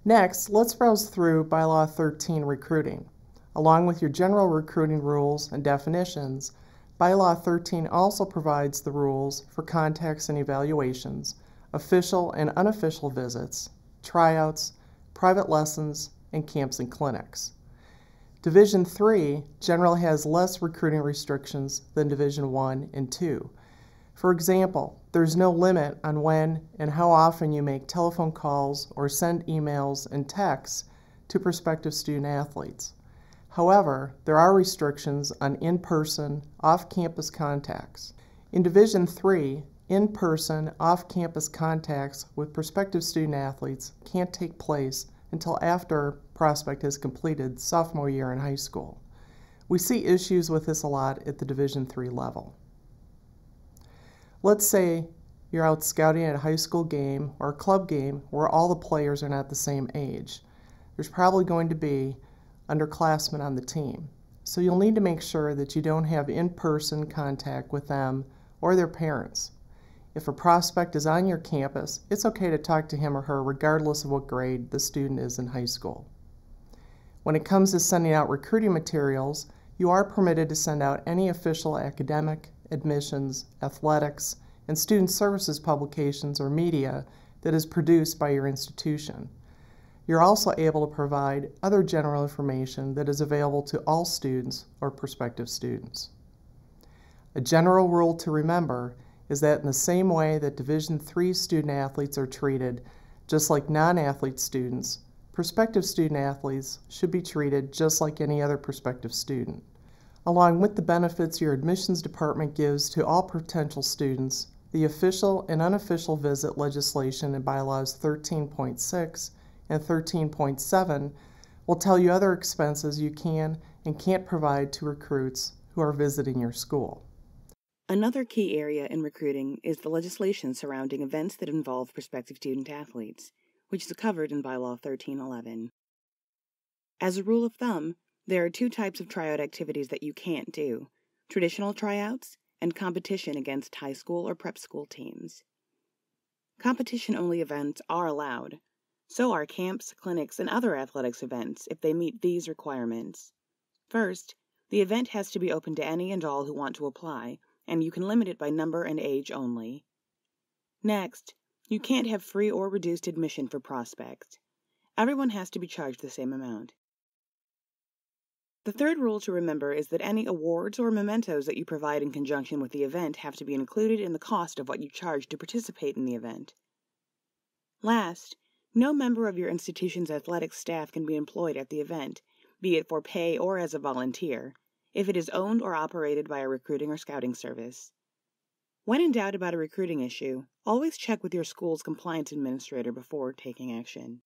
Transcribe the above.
Next, let's browse through Bylaw 13 recruiting. Along with your general recruiting rules and definitions, Bylaw 13 also provides the rules for contacts and evaluations, official and unofficial visits, tryouts, private lessons, and camps and clinics. Division 3 generally has less recruiting restrictions than Division 1 and 2. For example, there's no limit on when and how often you make telephone calls or send emails and texts to prospective student-athletes. However, there are restrictions on in-person, off-campus contacts. In Division 3, in-person, off-campus contacts with prospective student-athletes can't take place until after prospect has completed sophomore year in high school. We see issues with this a lot at the Division 3 level. Let's say you're out scouting at a high school game or a club game where all the players are not the same age. There's probably going to be underclassmen on the team, so you'll need to make sure that you don't have in-person contact with them or their parents. If a prospect is on your campus, it's okay to talk to him or her regardless of what grade the student is in high school. When it comes to sending out recruiting materials, you are permitted to send out any official academic, admissions, athletics, and student services publications or media that is produced by your institution. You're also able to provide other general information that is available to all students or prospective students. A general rule to remember is that in the same way that Division III student-athletes are treated just like non-athlete students, prospective student-athletes should be treated just like any other prospective student. Along with the benefits your admissions department gives to all potential students, the official and unofficial visit legislation in Bylaws 13.6 and 13.7 will tell you other expenses you can and can't provide to recruits who are visiting your school. Another key area in recruiting is the legislation surrounding events that involve prospective student-athletes, which is covered in Bylaw 1311. As a rule of thumb, there are two types of tryout activities that you can't do: traditional tryouts and competition against high school or prep school teams. Competition-only events are allowed. So are camps, clinics, and other athletics events if they meet these requirements. First, the event has to be open to any and all who want to apply, and you can limit it by number and age only. Next, you can't have free or reduced admission for prospects. Everyone has to be charged the same amount. The third rule to remember is that any awards or mementos that you provide in conjunction with the event have to be included in the cost of what you charge to participate in the event. Last, no member of your institution's athletics staff can be employed at the event, be it for pay or as a volunteer, if it is owned or operated by a recruiting or scouting service. When in doubt about a recruiting issue, always check with your school's compliance administrator before taking action.